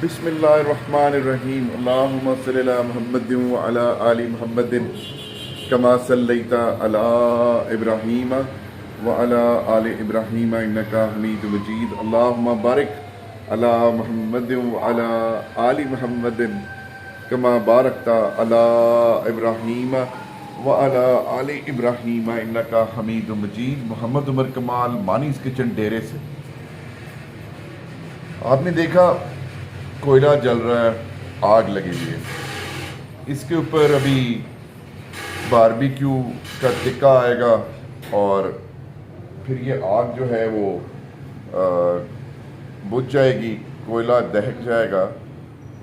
بسم اللہ الرحمن الرحیم اللہم صلی علی محمد وعلی آل محمد کما صلیت علی ابراہیم وعلی آل ابراہیم انکا حمید مجید اللہم بارک علی محمد وعلی آل محمد کما بارکت علی ابراہیم وعلی آل ابراہیم انکا حمید مجید۔ محمد عمر کمال مانیز کچن ڈیرے سے۔ آپ نے دیکھا کوئلہ جل رہا ہے، آگ لگی ہوئی ہے، اس کے اوپر ابھی باربیکیو کا ٹکا آئے گا اور پھر یہ آگ جو ہے وہ بجھ جائے گی، کوئلہ دہک جائے گا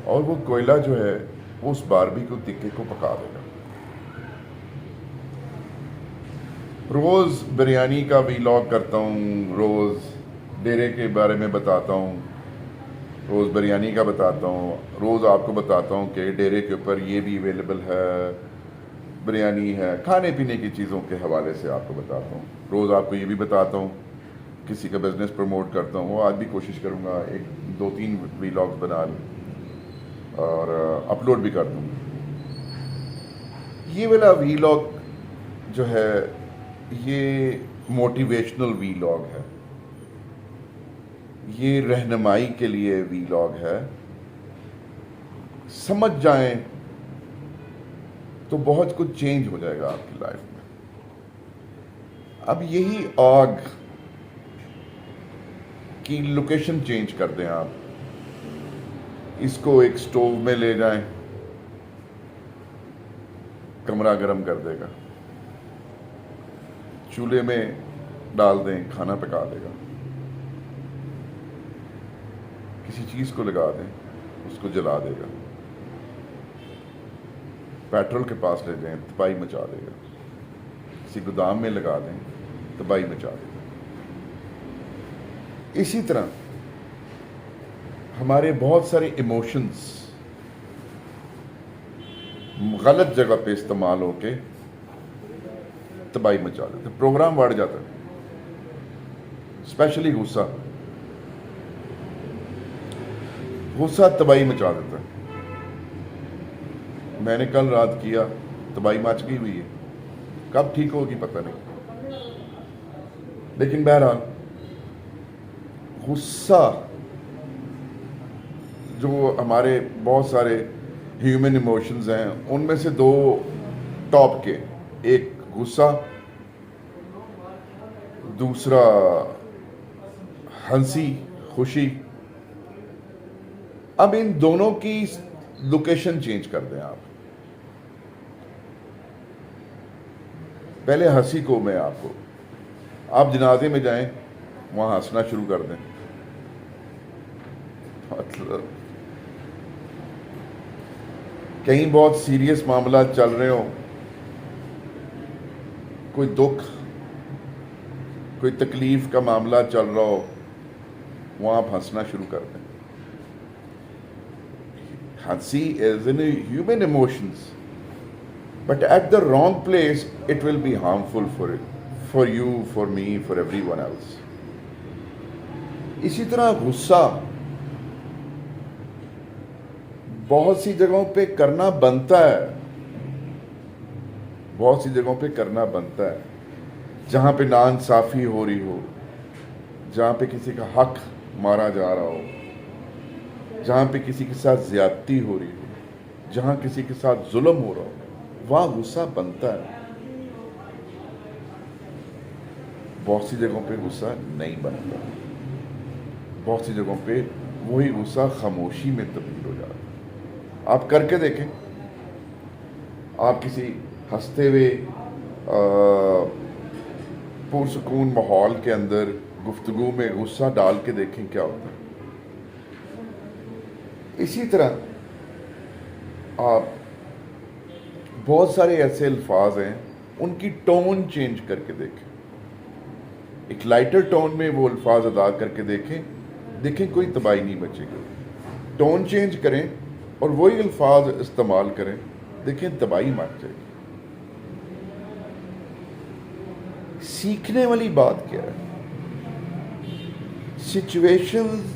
اور وہ کوئلہ جو ہے وہ اس باربیکیو ٹکے کو پکا دے گا۔ روز بریانی کا ویلاگ کرتا ہوں، روز ڈیرے کے بارے میں بتاتا ہوں، روز بریانی کا بتاتا ہوں، روز آپ کو بتاتا ہوں کہ ڈیرے کے اوپر یہ بھی اویلیبل ہے، بریانی ہے، کھانے پینے کی چیزوں کے حوالے سے آپ کو بتاتا ہوں۔ روز آپ کو یہ بھی بتاتا ہوں، کسی کا بزنس پروموٹ کرتا ہوں، وہ آج بھی کوشش کروں گا 2-3 ویلاگز بنا لوں اور اپلوڈ بھی کر دوں۔ یہ والا ویلاگ جو ہے یہ موٹیویشنل ویلاگ ہے، یہ رہنمائی کے لیے ویلاگ ہے۔ سمجھ جائیں تو بہت کچھ چینج ہو جائے گا آپ کی لائف میں۔ اب یہی آگ کی لوکیشن چینج کر دیں آپ، اس کو ایک سٹوو میں لے جائیں، کمرہ گرم کر دے گا، چولہے میں ڈال دیں، کھانا پکا دے گا۔ کسی چیز کو لگا دیں، اس کو جلا دے گا۔ پیٹرول کے پاس لے جائیں، تباہی مچا دے گا۔ کسی گودام میں لگا دیں، تباہی مچا دے گا۔ اسی طرح ہمارے بہت سارے ایموشنز غلط جگہ پہ استعمال ہو کے تباہی مچا دیتے، پروگرام بڑھ جاتا ہے۔ اسپیشلی غصہ تباہی مچا دیتا ہے۔ میں نے کل رات کیا، تباہی مچ گئی ہوئی ہے، کب ٹھیک ہوگی پتہ نہیں، لیکن بہرحال غصہ جو ہمارے بہت سارے ہیومن ایموشنز ہیں، ان میں سے 2 ٹاپ کے، ایک غصہ، دوسرا ہنسی، خوشی۔ اب ان دونوں کی لوکیشن چینج کر دیں آپ۔ پہلے ہنسی کو میں آپ جنازے میں جائیں، وہاں ہنسنا شروع کر دیں۔ مطلب کہیں بہت سیریس معاملات چل رہے ہوں، کوئی دکھ، کوئی تکلیف کا معاملہ چل رہا ہو، وہاں آپ ہنسنا شروع کر دیں۔ ہنسی is in human emotions, but at the wrong place it will be harmful for you, for me, for everyone else. اسی طرح غصہ بہت سی جگہوں پہ کرنا بنتا ہے، بہت سی جگہوں پہ کرنا بنتا ہے، جہاں پہ ناانصافی ہو رہی ہو، جہاں پہ کسی کا حق مارا جا رہا ہو، جہاں پہ کسی کے ساتھ زیادتی ہو رہی ہو، جہاں کسی کے ساتھ ظلم ہو رہا ہو، وہاں غصہ بنتا ہے۔ بہت سی جگہوں پہ غصہ نہیں بنتا، بہت سی جگہوں پہ وہی غصہ خاموشی میں تبدیل ہو جاتا ہے۔ آپ کر کے دیکھیں، آپ کسی ہنستے ہوئے پرسکون ماحول کے اندر گفتگو میں غصہ ڈال کے دیکھیں کیا ہوتا ہے۔ اسی طرح آپ بہت سارے ایسے الفاظ ہیں، ان کی ٹون چینج کر کے دیکھیں، ایک لائٹر ٹون میں وہ الفاظ ادا کر کے دیکھیں کوئی تباہی نہیں بچے گی۔ ٹون چینج کریں اور وہی الفاظ استعمال کریں، دیکھیں تباہی مچ جائے گی۔ سیکھنے والی بات کیا ہے؟ سچویشنز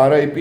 RIP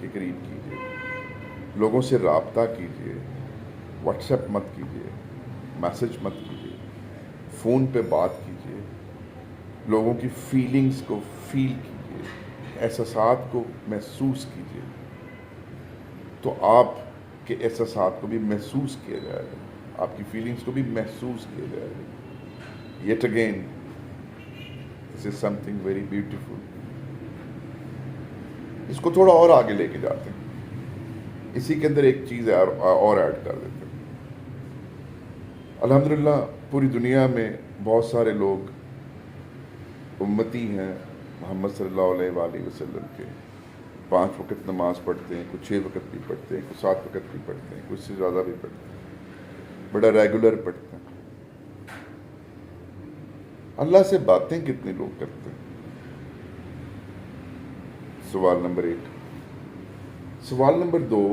کے قریب کیجیے، لوگوں سے رابطہ کیجیے، واٹس ایپ مت کیجیے، میسج مت کیجیے، فون پہ بات کیجیے، لوگوں کی فیلنگز کو فیل کیجیے، احساسات کو محسوس کیجیے، تو آپ کے احساسات کو بھی محسوس کیا جائے گا، آپ کی فیلنگز کو بھی محسوس کیا جائے گا. Yet again this is something very beautiful. اس کو تھوڑا اور آگے لے کے جاتے ہیں، اسی کے اندر ایک چیز اور ایڈ کر دیتے ہیں. الحمدللہ پوری دنیا میں بہت سارے لوگ امتی ہیں محمد صلی اللہ علیہ وآلہ وسلم کے، 5 وقت نماز پڑھتے ہیں، کچھ 6 وقت بھی پڑھتے ہیں، کچھ 7 وقت بھی پڑھتے ہیں، کچھ سے زیادہ بھی پڑھتے ہیں، بڑا ریگولر پڑھتے ہیں. اللہ سے باتیں کتنے لوگ کرتے ہیں؟ سوال نمبر 1. سوال نمبر 2،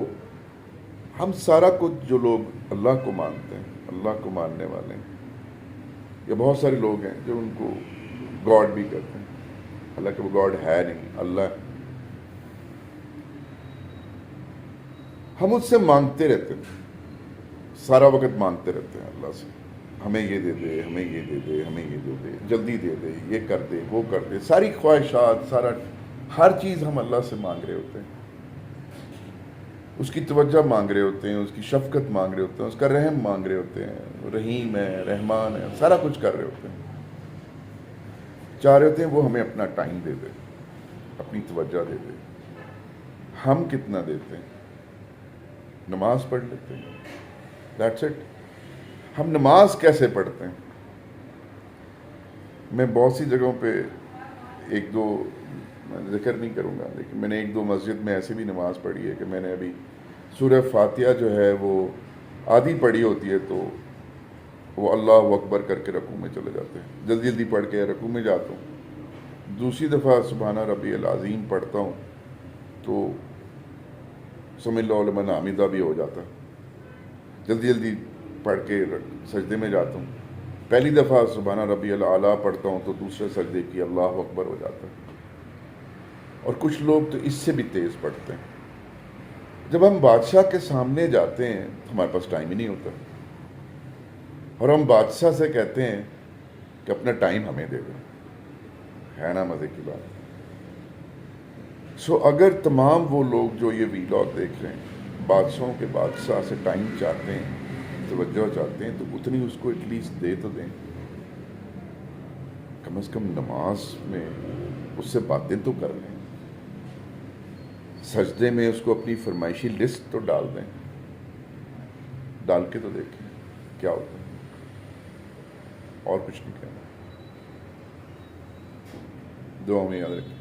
ہم سارا کچھ جو لوگ اللہ کو مانتے ہیں، اللہ کو ماننے والے ہیں، یا بہت سارے لوگ ہیں جو ان کو گاڈ بھی کہتے ہیں، حالانکہ وہ گاڈ ہے نہیں، اللہ ہے. ہم اس سے مانگتے رہتے ہیں، سارا وقت مانگتے رہتے ہیں اللہ سے، ہمیں یہ دے دے، ہمیں یہ دے دے، ہمیں یہ دے دے، جلدی دے دے، یہ کر دے، وہ کر دے، ساری خواہشات، ہر چیز ہم اللہ سے مانگ رہے ہوتے ہیں. اس کی توجہ مانگ رہے ہوتے ہیں، اس کی شفقت مانگ رہے ہوتے ہیں، اس کا رحم مانگ رہے ہوتے ہیں، رحیم ہے، رحمان ہے، سارا کچھ کر رہے ہوتے ہیں. چاہ رہے ہوتے ہیں وہ ہمیں اپنا ٹائم دے دے، اپنی توجہ دے دے. ہم کتنا دیتے ہیں؟ نماز پڑھ لیتے ہیں، دیٹس اٹ. ہم نماز کیسے پڑھتے ہیں؟ میں بہت سی جگہوں پہ ایک دو میں ذکر نہیں کروں گا، لیکن میں نے 1-2 مسجد میں ایسی بھی نماز پڑھی ہے کہ میں نے ابھی سورہ فاتحہ جو ہے وہ آدھی پڑھی ہوتی ہے تو وہ اللہ اکبر کر کے رکوع میں چلے جاتے ہیں، جلدی جلدی پڑھ کے رکوع میں جاتا ہوں. دوسری دفعہ سبحان ربی العظیم پڑھتا ہوں تو سمع اللہ لمن حمدہ بھی ہو جاتا ہے، جلدی جلدی پڑھ کے سجدے میں جاتا ہوں. پہلی دفعہ سبحان ربی الاعلیٰ پڑھتا ہوں تو دوسرے سجدے کی اللہ اکبر ہو جاتا ہے. اور کچھ لوگ تو اس سے بھی تیز پڑھتے ہیں. جب ہم بادشاہ کے سامنے جاتے ہیں تو ہمارے پاس ٹائم ہی نہیں ہوتا، اور ہم بادشاہ سے کہتے ہیں کہ اپنا ٹائم ہمیں دے دو. ہے نا مزے کی بات؟ اگر تمام وہ لوگ جو یہ ویلاگ دیکھ رہے ہیں بادشاہوں کے بادشاہ سے ٹائم چاہتے ہیں، توجہ چاہتے ہیں، تو اتنی اس کو ایٹ لیسٹ دے تو دیں. کم از کم نماز میں اس سے باتیں تو کر لیں، سجدے میں اس کو اپنی فرمائشی لسٹ تو ڈال دیں، ڈال کے تو دیکھیں کیا ہوتا ہے. اور کچھ نہیں کہنا. دعا میں یاد رکھیں.